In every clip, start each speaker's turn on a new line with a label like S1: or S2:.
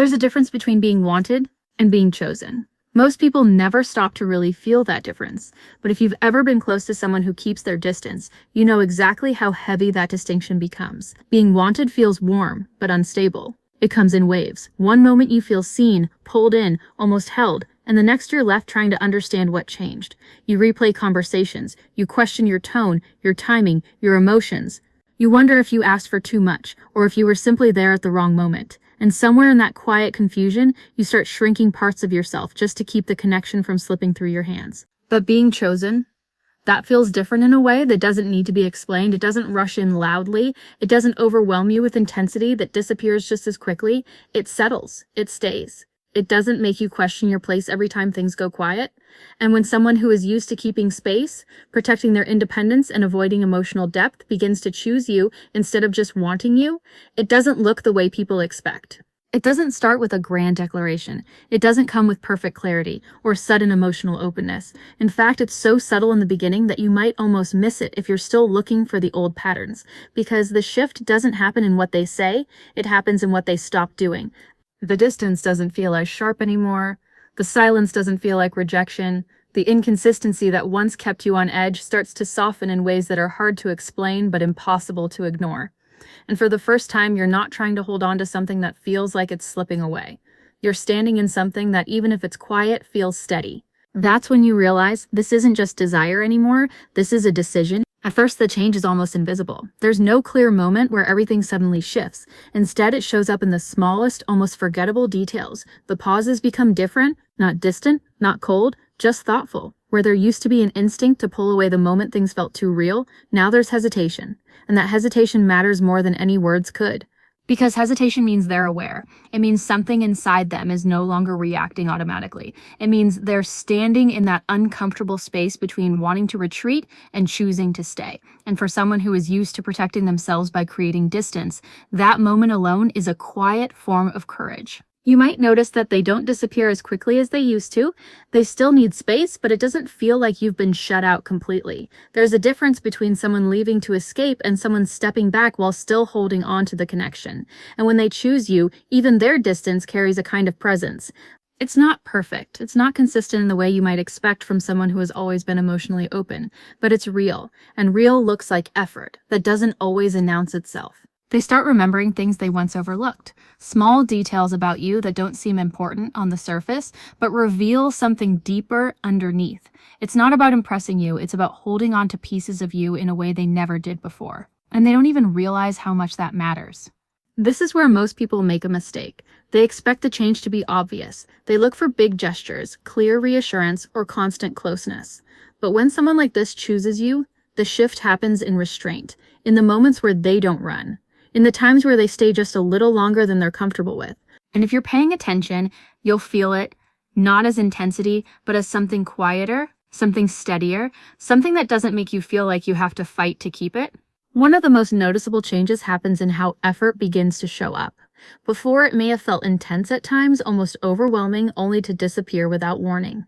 S1: There's a difference between being wanted and being chosen. Most people never stop to really feel that difference, but if you've ever been close to someone who keeps their distance, you know exactly how heavy that distinction becomes. Being wanted feels warm, but unstable. It comes in waves. One moment you feel seen, pulled in, almost held, and the next you're left trying to understand what changed. You replay conversations, you question your tone, your timing, your emotions. You wonder if you asked for too much, or if you were simply there at the wrong moment. And somewhere in that quiet confusion, you start shrinking parts of yourself just to keep the connection from slipping through your hands. But being chosen, that feels different in a way that doesn't need to be explained. It doesn't rush in loudly. It doesn't overwhelm you with intensity that disappears just as quickly. It settles. It stays. It doesn't make you question your place every time things go quiet. And when someone who is used to keeping space, protecting their independence, and avoiding emotional depth begins to choose you instead of just wanting you, it doesn't look the way people expect. It doesn't start with a grand declaration. It doesn't come with perfect clarity or sudden emotional openness. In fact, it's so subtle in the beginning that you might almost miss it if you're still looking for the old patterns, because the shift doesn't happen in what they say, it happens in what they stop doing. The distance doesn't feel as sharp anymore. The silence doesn't feel like rejection. The inconsistency that once kept you on edge starts to soften in ways that are hard to explain but impossible to ignore. And for the first time, you're not trying to hold on to something that feels like it's slipping away. You're standing in something that, even if it's quiet, feels steady. That's when you realize this isn't just desire anymore, this is a decision. At first, the change is almost invisible. There's no clear moment where everything suddenly shifts. Instead, it shows up in the smallest, almost forgettable details. The pauses become different, not distant, not cold, just thoughtful. Where there used to be an instinct to pull away the moment things felt too real, now there's hesitation. And that hesitation matters more than any words could. Because hesitation means they're aware. It means something inside them is no longer reacting automatically. It means they're standing in that uncomfortable space between wanting to retreat and choosing to stay. And for someone who is used to protecting themselves by creating distance, that moment alone is a quiet form of courage. You might notice that they don't disappear as quickly as they used to. They still need space, but it doesn't feel like you've been shut out completely. There's a difference between someone leaving to escape and someone stepping back while still holding on to the connection. And when they choose you, even their distance carries a kind of presence. It's not perfect. It's not consistent in the way you might expect from someone who has always been emotionally open, but it's real. And real looks like effort that doesn't always announce itself. They start remembering things they once overlooked, small details about you that don't seem important on the surface, but reveal something deeper underneath. It's not about impressing you, it's about holding on to pieces of you in a way they never did before. And they don't even realize how much that matters. This is where most people make a mistake. They expect the change to be obvious. They look for big gestures, clear reassurance, or constant closeness. But when someone like this chooses you, the shift happens in restraint, in the moments where they don't run. In the times where they stay just a little longer than they're comfortable with. And if you're paying attention, you'll feel it, not as intensity, but as something quieter, something steadier, something that doesn't make you feel like you have to fight to keep it. One of the most noticeable changes happens in how effort begins to show up. Before, it may have felt intense at times, almost overwhelming, only to disappear without warning.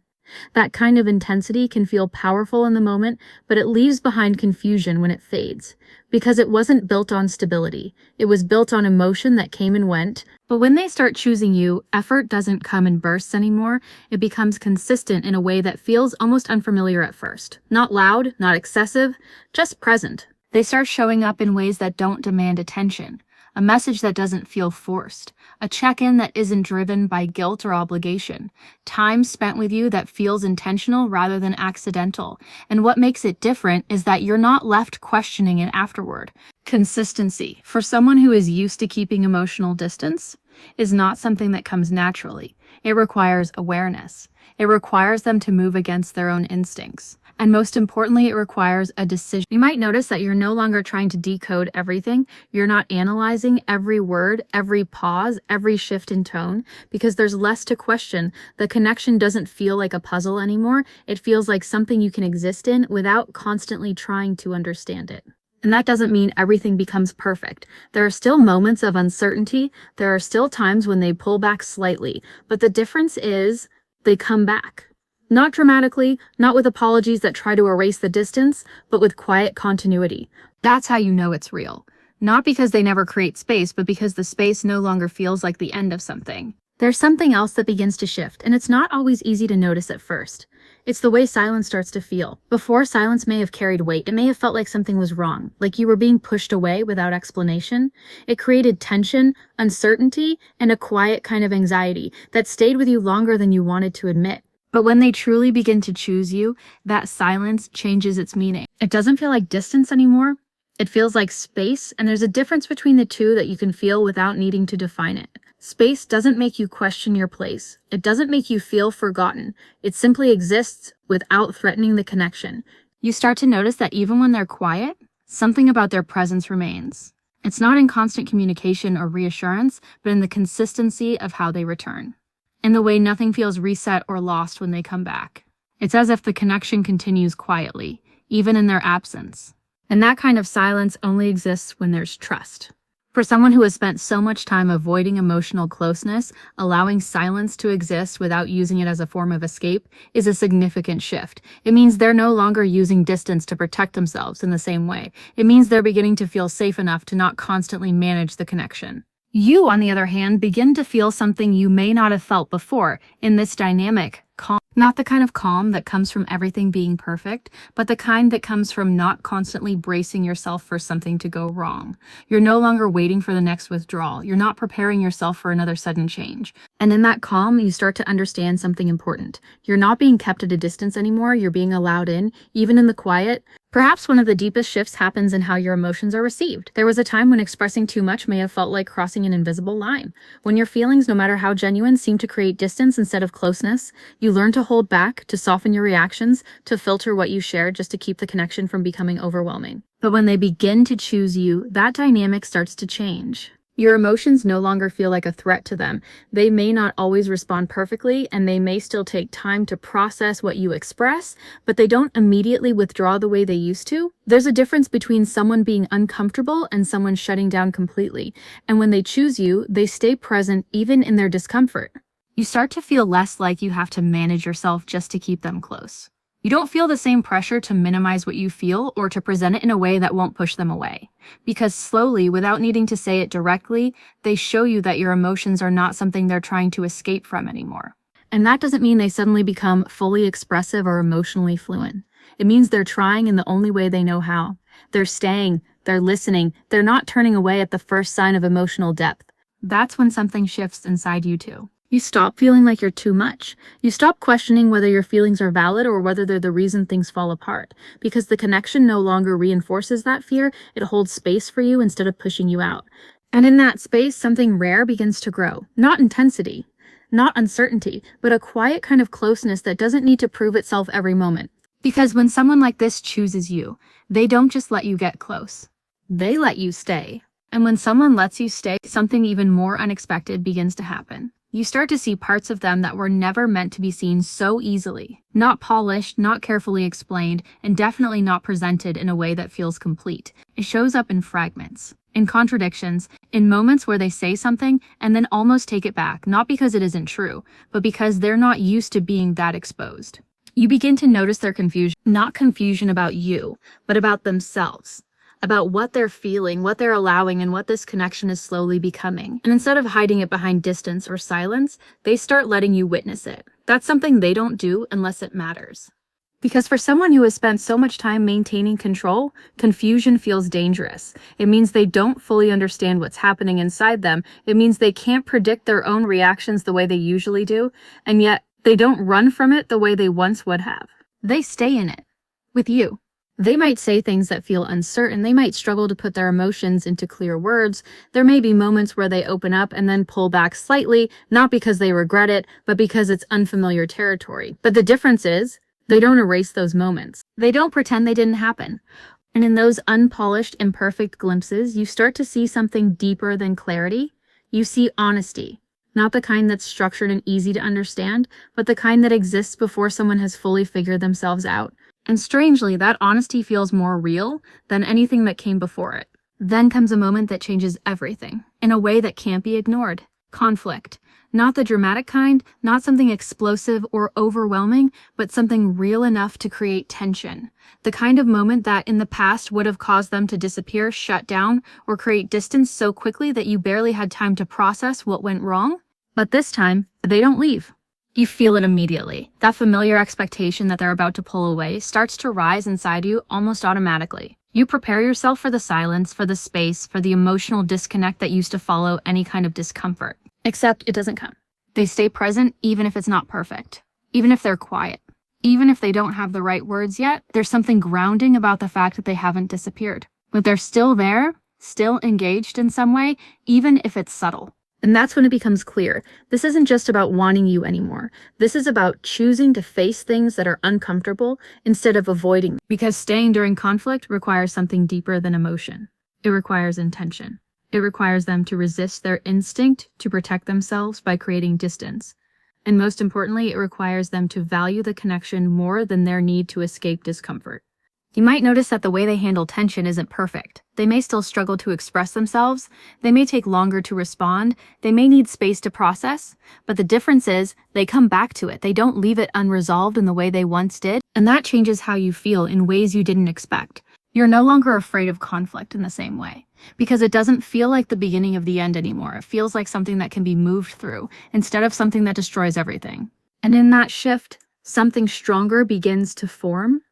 S1: That kind of intensity can feel powerful in the moment, but it leaves behind confusion when it fades. Because it wasn't built on stability. It was built on emotion that came and went. But when they start choosing you, effort doesn't come in bursts anymore. It becomes consistent in a way that feels almost unfamiliar at first. Not loud, not excessive, just present. They start showing up in ways that don't demand attention. A message that doesn't feel forced, a check-in that isn't driven by guilt or obligation, time spent with you that feels intentional rather than accidental. And what makes it different is that you're not left questioning it afterward. Consistency, for someone who is used to keeping emotional distance, is not something that comes naturally. It requires awareness. It requires them to move against their own instincts. And most importantly, it requires a decision. You might notice that you're no longer trying to decode everything. You're not analyzing every word, every pause, every shift in tone, because there's less to question. The connection doesn't feel like a puzzle anymore. It feels like something you can exist in without constantly trying to understand it. And that doesn't mean everything becomes perfect. There are still moments of uncertainty. There are still times when they pull back slightly. But the difference is they come back. Not dramatically, not with apologies that try to erase the distance, but with quiet continuity. That's how you know it's real. Not because they never create space, but because the space no longer feels like the end of something. There's something else that begins to shift, and it's not always easy to notice at first. It's the way silence starts to feel. Before, silence may have carried weight. It may have felt like something was wrong, like you were being pushed away without explanation. It created tension, uncertainty, and a quiet kind of anxiety that stayed with you longer than you wanted to admit. But when they truly begin to choose you, that silence changes its meaning. It doesn't feel like distance anymore. It feels like space, and there's a difference between the two that you can feel without needing to define it. Space doesn't make you question your place. It doesn't make you feel forgotten. It simply exists without threatening the connection. You start to notice that even when they're quiet, something about their presence remains. It's not in constant communication or reassurance, but in the consistency of how they return. In the way nothing feels reset or lost when they come back. It's as if the connection continues quietly, even in their absence. And that kind of silence only exists when there's trust. For someone who has spent so much time avoiding emotional closeness, allowing silence to exist without using it as a form of escape is a significant shift. It means they're no longer using distance to protect themselves in the same way. It means they're beginning to feel safe enough to not constantly manage the connection. You, on the other hand, begin to feel something you may not have felt before in this dynamic calm. Not the kind of calm that comes from everything being perfect, but the kind that comes from not constantly bracing yourself for something to go wrong. You're no longer waiting for the next withdrawal. You're not preparing yourself for another sudden change. And in that calm, you start to understand something important. You're not being kept at a distance anymore. You're being allowed in, even in the quiet. Perhaps one of the deepest shifts happens in how your emotions are received. There was a time when expressing too much may have felt like crossing an invisible line. When your feelings, no matter how genuine, seem to create distance instead of closeness, you learn to hold back, to soften your reactions, to filter what you share just to keep the connection from becoming overwhelming. But when they begin to choose you, that dynamic starts to change. Your emotions no longer feel like a threat to them. They may not always respond perfectly, and they may still take time to process what you express, but they don't immediately withdraw the way they used to. There's a difference between someone being uncomfortable and someone shutting down completely. And when they choose you, they stay present even in their discomfort. You start to feel less like you have to manage yourself just to keep them close. You don't feel the same pressure to minimize what you feel or to present it in a way that won't push them away. Because slowly, without needing to say it directly, they show you that your emotions are not something they're trying to escape from anymore. And that doesn't mean they suddenly become fully expressive or emotionally fluent. It means they're trying in the only way they know how. They're staying, they're listening, they're not turning away at the first sign of emotional depth. That's when something shifts inside you too. You stop feeling like you're too much. You stop questioning whether your feelings are valid or whether they're the reason things fall apart. Because the connection no longer reinforces that fear, it holds space for you instead of pushing you out. And in that space, something rare begins to grow. Not intensity, not uncertainty, but a quiet kind of closeness that doesn't need to prove itself every moment. Because when someone like this chooses you, they don't just let you get close. They let you stay. And when someone lets you stay, something even more unexpected begins to happen. You start to see parts of them that were never meant to be seen so easily. Not polished, not carefully explained, and definitely not presented in a way that feels complete. It shows up in fragments, in contradictions, in moments where they say something and then almost take it back, not because it isn't true, but because they're not used to being that exposed. You begin to notice their confusion, not confusion about you, but about themselves. About what they're feeling, what they're allowing, and what this connection is slowly becoming. And instead of hiding it behind distance or silence, they start letting you witness it. That's something they don't do unless it matters. Because for someone who has spent so much time maintaining control, confusion feels dangerous. It means they don't fully understand what's happening inside them. It means they can't predict their own reactions the way they usually do, and yet they don't run from it the way they once would have. They stay in it. With you. They might say things that feel uncertain. They might struggle to put their emotions into clear words. There may be moments where they open up and then pull back slightly, not because they regret it, but because it's unfamiliar territory. But the difference is, they don't erase those moments. They don't pretend they didn't happen. And in those unpolished, imperfect glimpses, you start to see something deeper than clarity. You see honesty. Not the kind that's structured and easy to understand, but the kind that exists before someone has fully figured themselves out. And strangely, that honesty feels more real than anything that came before it. Then comes a moment that changes everything, in a way that can't be ignored. Conflict. Not the dramatic kind, not something explosive or overwhelming, but something real enough to create tension. The kind of moment that in the past would have caused them to disappear, shut down, or create distance so quickly that you barely had time to process what went wrong. But this time, they don't leave. You feel it immediately. That familiar expectation that they're about to pull away starts to rise inside you almost automatically. You prepare yourself for the silence, for the space, for the emotional disconnect that used to follow any kind of discomfort. Except it doesn't come. They stay present even if it's not perfect. Even if they're quiet. Even if they don't have the right words yet, there's something grounding about the fact that they haven't disappeared. But they're still there, still engaged in some way, even if it's subtle. And that's when it becomes clear. This isn't just about wanting you anymore. This is about choosing to face things that are uncomfortable instead of avoiding them. Because staying during conflict requires something deeper than emotion. It requires intention. It requires them to resist their instinct to protect themselves by creating distance. And most importantly, it requires them to value the connection more than their need to escape discomfort. You might notice that the way they handle tension isn't perfect. They may still struggle to express themselves, they may take longer to respond, they may need space to process, but the difference is they come back to it. They don't leave it unresolved in the way they once did, and that changes how you feel in ways you didn't expect. You're no longer afraid of conflict in the same way, because it doesn't feel like the beginning of the end anymore. It feels like something that can be moved through, instead of something that destroys everything. And in that shift, something stronger begins to form.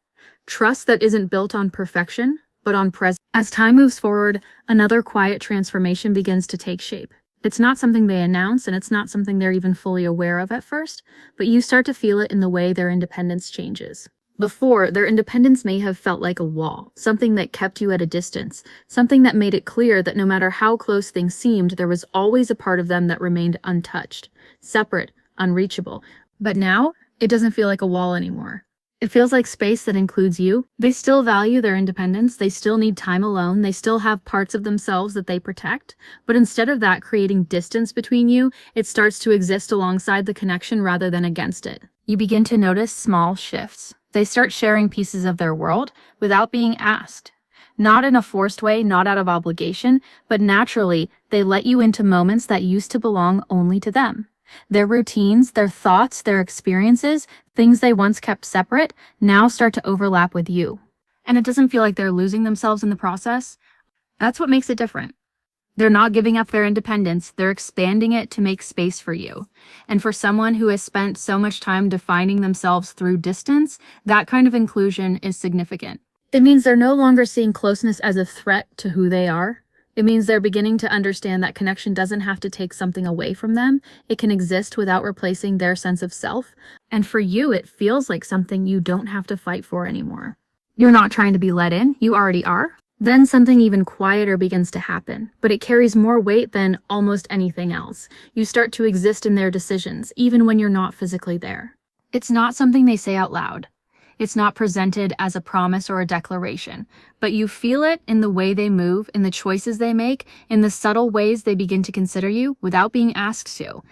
S1: Trust that isn't built on perfection, but on presence. As time moves forward, another quiet transformation begins to take shape. It's not something they announce, and it's not something they're even fully aware of at first, but you start to feel it in the way their independence changes. Before, their independence may have felt like a wall, something that kept you at a distance, something that made it clear that no matter how close things seemed, there was always a part of them that remained untouched, separate, unreachable. But now, it doesn't feel like a wall anymore. It feels like space that includes you. They still value their independence, they still need time alone, they still have parts of themselves that they protect, but instead of that creating distance between you, it starts to exist alongside the connection rather than against it. You begin to notice small shifts. They start sharing pieces of their world without being asked. Not in a forced way, not out of obligation, but naturally, they let you into moments that used to belong only to them. Their routines, their thoughts, their experiences, things they once kept separate, now start to overlap with you. And it doesn't feel like they're losing themselves in the process. That's what makes it different. They're not giving up their independence, they're expanding it to make space for you. And for someone who has spent so much time defining themselves through distance, that kind of inclusion is significant. It means they're no longer seeing closeness as a threat to who they are. It means they're beginning to understand that connection doesn't have to take something away from them. It can exist without replacing their sense of self. And for you, it feels like something you don't have to fight for anymore. You're not trying to be let in, you already are. Then something even quieter begins to happen, but it carries more weight than almost anything else. You start to exist in their decisions, even when you're not physically there. It's not something they say out loud. It's not presented as a promise or a declaration, but you feel it in the way they move, in the choices they make, in the subtle ways they begin to consider you without being asked to.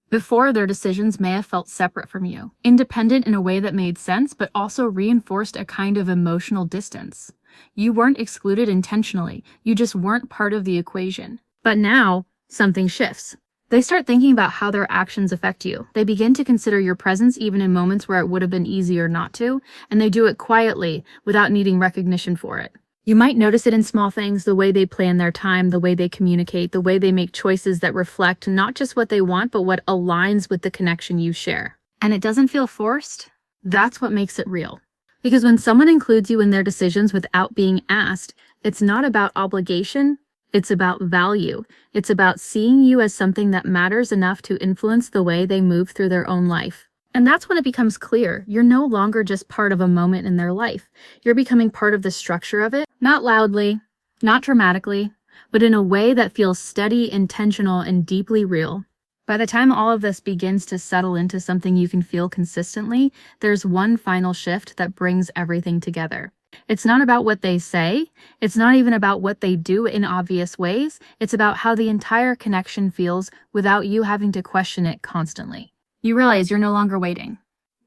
S1: Before, their decisions may have felt separate from you, independent in a way that made sense, but also reinforced a kind of emotional distance. You weren't excluded intentionally, you just weren't part of the equation. But now, something shifts. They start thinking about how their actions affect you. They begin to consider your presence even in moments where it would have been easier not to, and they do it quietly without needing recognition for it. You might notice it in small things, the way they plan their time, the way they communicate, the way they make choices that reflect not just what they want, but what aligns with the connection you share. And it doesn't feel forced. That's what makes it real. Because when someone includes you in their decisions without being asked, it's not about obligation. It's about value. It's about seeing you as something that matters enough to influence the way they move through their own life. And that's when it becomes clear. You're no longer just part of a moment in their life. You're becoming part of the structure of it, not loudly, not dramatically, but in a way that feels steady, intentional, and deeply real. By the time all of this begins to settle into something you can feel consistently, there's one final shift that brings everything together. It's not about what they say. It's not even about what they do in obvious ways. It's about how the entire connection feels without you having to question it constantly. You realize you're no longer waiting.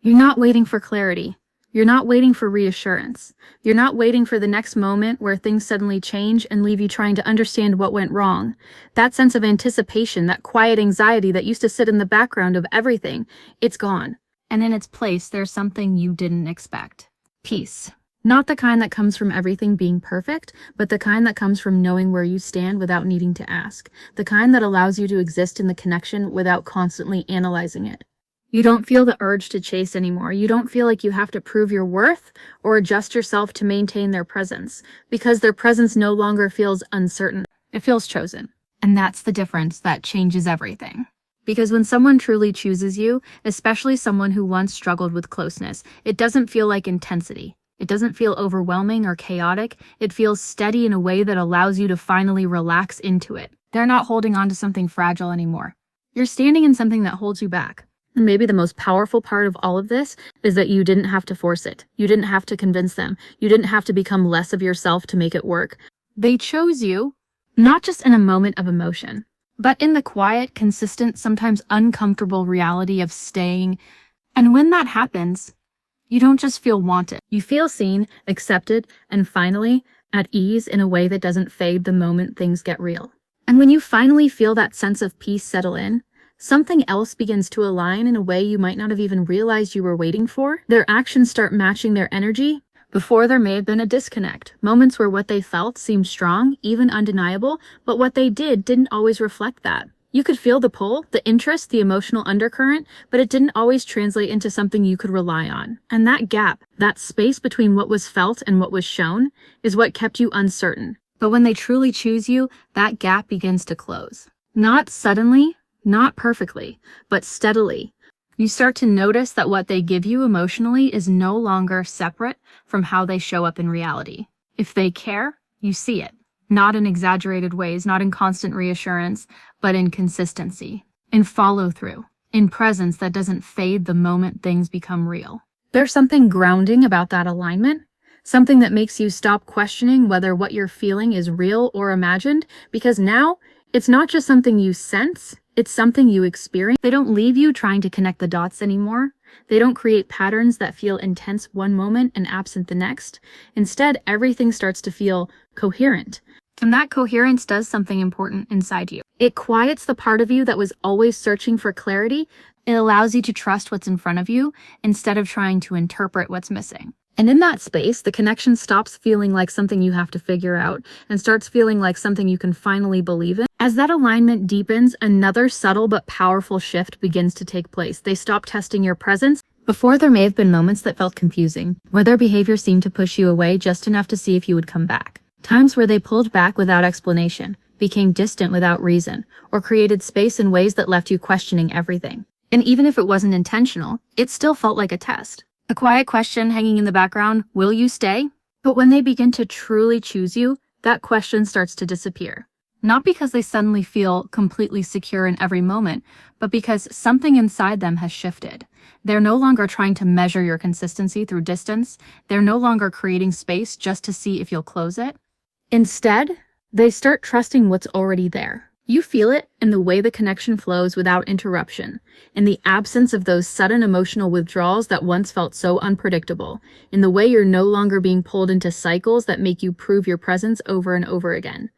S1: You're not waiting for clarity. You're not waiting for reassurance. You're not waiting for the next moment where things suddenly change and leave you trying to understand what went wrong. That sense of anticipation, that quiet anxiety that used to sit in the background of everything, it's gone. And in its place, there's something you didn't expect. Peace. Not the kind that comes from everything being perfect, but the kind that comes from knowing where you stand without needing to ask. The kind that allows you to exist in the connection without constantly analyzing it. You don't feel the urge to chase anymore. You don't feel like you have to prove your worth or adjust yourself to maintain their presence, because their presence no longer feels uncertain. It feels chosen. And that's the difference that changes everything. Because when someone truly chooses you, especially someone who once struggled with closeness, it doesn't feel like intensity. It doesn't feel overwhelming or chaotic. It feels steady in a way that allows you to finally relax into it. They're not holding on to something fragile anymore. You're standing in something that holds you back. And maybe the most powerful part of all of this is that you didn't have to force it. You didn't have to convince them. You didn't have to become less of yourself to make it work. They chose you, not just in a moment of emotion, but in the quiet, consistent, sometimes uncomfortable reality of staying. And when that happens, you don't just feel wanted. You feel seen, accepted, and finally at ease in a way that doesn't fade the moment things get real. And when you finally feel that sense of peace settle in, something else begins to align in a way you might not have even realized you were waiting for. Their actions start matching their energy. Before, there may have been a disconnect, moments where what they felt seemed strong, even undeniable, but what they did didn't always reflect that. You could feel the pull, the interest, the emotional undercurrent, but it didn't always translate into something you could rely on. And that gap, that space between what was felt and what was shown, is what kept you uncertain. But when they truly choose you, that gap begins to close. Not suddenly, not perfectly, but steadily. You start to notice that what they give you emotionally is no longer separate from how they show up in reality. If they care, you see it. Not in exaggerated ways, not in constant reassurance, but in consistency, in follow-through, in presence that doesn't fade the moment things become real. There's something grounding about that alignment, something that makes you stop questioning whether what you're feeling is real or imagined, because now it's not just something you sense, it's something you experience. They don't leave you trying to connect the dots anymore. They don't create patterns that feel intense one moment and absent the next. Instead, everything starts to feel coherent. And that coherence does something important inside you. It quiets the part of you that was always searching for clarity. It allows you to trust what's in front of you instead of trying to interpret what's missing. And in that space, the connection stops feeling like something you have to figure out and starts feeling like something you can finally believe in. As that alignment deepens, another subtle but powerful shift begins to take place. They stop testing your presence. Before, there may have been moments that felt confusing, where their behavior seemed to push you away just enough to see if you would come back. Times where they pulled back without explanation, became distant without reason, or created space in ways that left you questioning everything. And even if it wasn't intentional, it still felt like a test. A quiet question hanging in the background, will you stay? But when they begin to truly choose you, that question starts to disappear. Not because they suddenly feel completely secure in every moment, but because something inside them has shifted. They're no longer trying to measure your consistency through distance. They're no longer creating space just to see if you'll close it. Instead, they start trusting what's already there. You feel it in the way the connection flows without interruption, in the absence of those sudden emotional withdrawals that once felt so unpredictable, in the way you're no longer being pulled into cycles that make you prove your presence over and over again.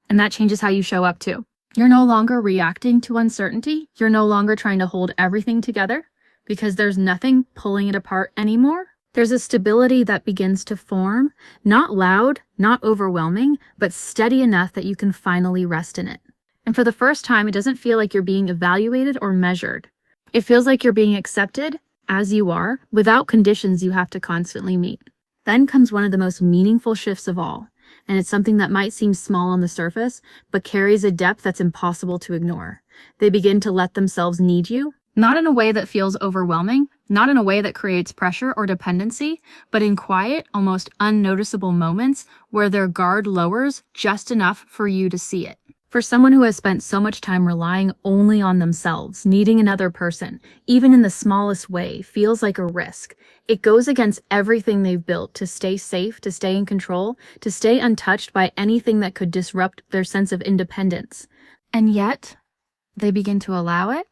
S1: And that changes how you show up too. You're no longer reacting to uncertainty. You're no longer trying to hold everything together because there's nothing pulling it apart anymore. There's a stability that begins to form, not loud, not overwhelming, but steady enough that you can finally rest in it. And for the first time, it doesn't feel like you're being evaluated or measured. It feels like you're being accepted as you are, without conditions you have to constantly meet. Then comes one of the most meaningful shifts of all, and it's something that might seem small on the surface, but carries a depth that's impossible to ignore. They begin to let themselves need you, not in a way that feels overwhelming, not in a way that creates pressure or dependency, but in quiet, almost unnoticeable moments where their guard lowers just enough for you to see it. For someone who has spent so much time relying only on themselves, needing another person, even in the smallest way, feels like a risk. It goes against everything they've built to stay safe, to stay in control, to stay untouched by anything that could disrupt their sense of independence. And yet, they begin to allow it.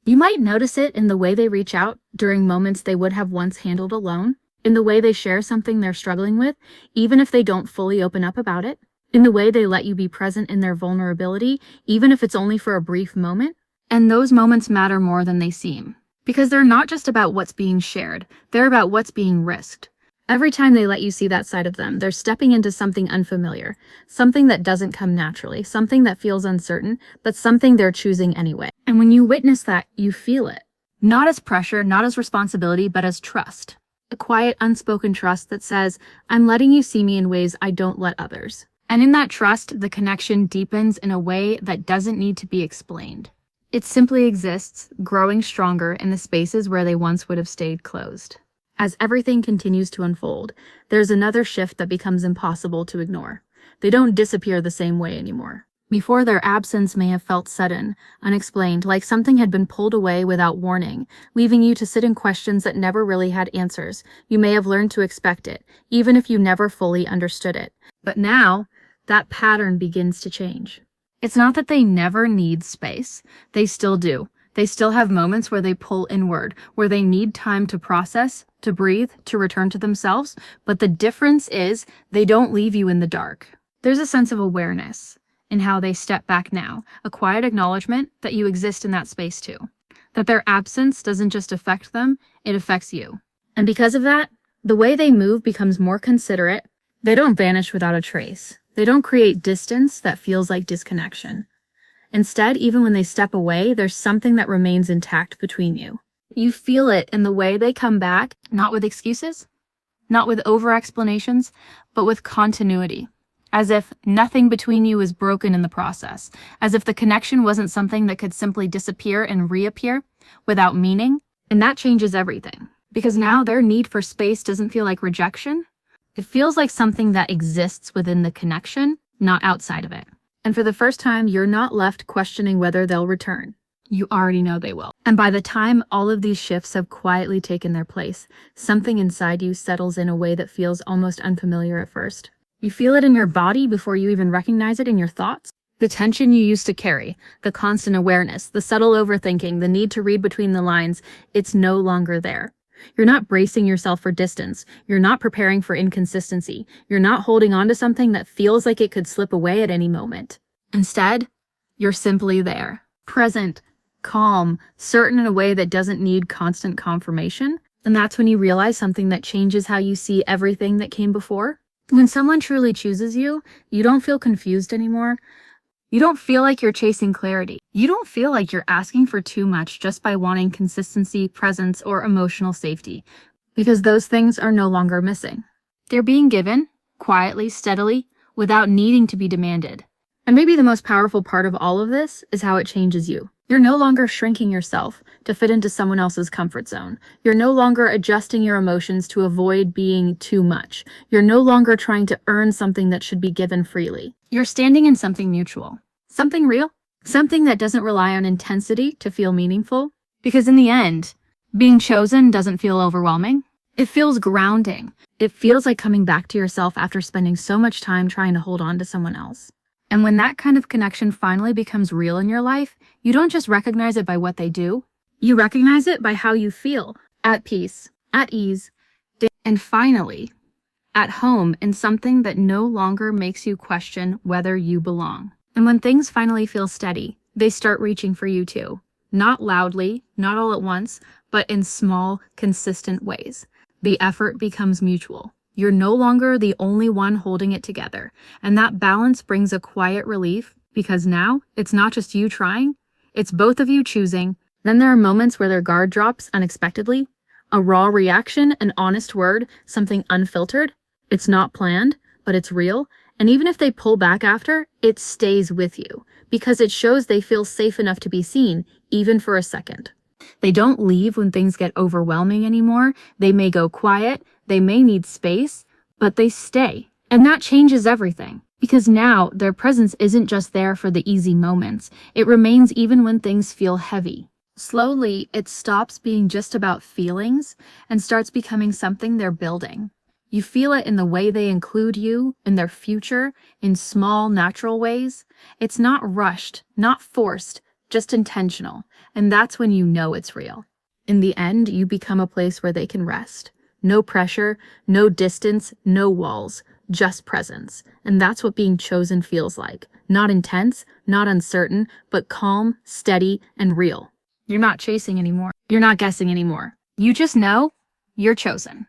S1: You might notice it in the way they reach out during moments they would have once handled alone, in the way they share something they're struggling with, even if they don't fully open up about it. In the way they let you be present in their vulnerability, even if it's only for a brief moment. And those moments matter more than they seem. Because they're not just about what's being shared, they're about what's being risked. Every time they let you see that side of them, they're stepping into something unfamiliar, something that doesn't come naturally, something that feels uncertain, but something they're choosing anyway. And when you witness that, you feel it. Not as pressure, not as responsibility, but as trust. A quiet, unspoken trust that says, I'm letting you see me in ways I don't let others. And in that trust, the connection deepens in a way that doesn't need to be explained. It simply exists, growing stronger in the spaces where they once would have stayed closed. As everything continues to unfold, there's another shift that becomes impossible to ignore. They don't disappear the same way anymore. Before, their absence may have felt sudden, unexplained, like something had been pulled away without warning, leaving you to sit in questions that never really had answers. You may have learned to expect it, even if you never fully understood it. But now, that pattern begins to change. It's not that they never need space. They still do. They still have moments where they pull inward, where they need time to process, to breathe, to return to themselves. But the difference is they don't leave you in the dark. There's a sense of awareness in how they step back now, a quiet acknowledgement that you exist in that space too, that their absence doesn't just affect them, it affects you. And because of that, the way they move becomes more considerate. They don't vanish without a trace. They don't create distance that feels like disconnection. Instead, even when they step away, there's something that remains intact between you. You feel it in the way they come back, not with excuses, not with over-explanations, but with continuity. As if nothing between you is broken in the process, as if the connection wasn't something that could simply disappear and reappear without meaning. And that changes everything, because now their need for space doesn't feel like rejection. It feels like something that exists within the connection, not outside of it. And for the first time, you're not left questioning whether they'll return. You already know they will. And by the time all of these shifts have quietly taken their place, something inside you settles in a way that feels almost unfamiliar at first. You feel it in your body before you even recognize it in your thoughts. The tension you used to carry, the constant awareness, the subtle overthinking, the need to read between the lines, it's no longer there. You're not bracing yourself for distance. You're not preparing for inconsistency. You're not holding on to something that feels like it could slip away at any moment. Instead, you're simply there, present, calm, certain in a way that doesn't need constant confirmation. And that's when you realize something that changes how you see everything that came before. When someone truly chooses you, you don't feel confused anymore. You don't feel like you're chasing clarity. You don't feel like you're asking for too much just by wanting consistency, presence, or emotional safety, because those things are no longer missing. They're being given, quietly, steadily, without needing to be demanded. And maybe the most powerful part of all of this is how it changes you. You're no longer shrinking yourself to fit into someone else's comfort zone. You're no longer adjusting your emotions to avoid being too much. You're no longer trying to earn something that should be given freely. You're standing in something mutual, something real, something that doesn't rely on intensity to feel meaningful. Because in the end, being chosen doesn't feel overwhelming. It feels grounding. It feels like coming back to yourself after spending so much time trying to hold on to someone else. And when that kind of connection finally becomes real in your life, you don't just recognize it by what they do. You recognize it by how you feel, at peace, at ease, and finally, at home in something that no longer makes you question whether you belong. And when things finally feel steady, they start reaching for you too. Not loudly, not all at once, but in small, consistent ways. The effort becomes mutual. You're no longer the only one holding it together, and that balance brings a quiet relief, because now it's not just you trying, it's both of you choosing. Then there are moments where their guard drops unexpectedly, a raw reaction, an honest word, something unfiltered. It's not planned, but it's real, and even if they pull back after, it stays with you, because it shows they feel safe enough to be seen, even for a second. They don't leave when things get overwhelming anymore. They may go quiet, they may need space, but they stay. And that changes everything. Because now their presence isn't just there for the easy moments. It remains even when things feel heavy. Slowly, it stops being just about feelings and starts becoming something they're building. You feel it in the way they include you, in their future, in small, natural ways. It's not rushed, not forced, just intentional. And that's when you know it's real. In the end, you become a place where they can rest. No pressure, no distance, no walls, just presence. And that's what being chosen feels like. Not intense, not uncertain, but calm, steady, and real. You're not chasing anymore. You're not guessing anymore. You just know you're chosen.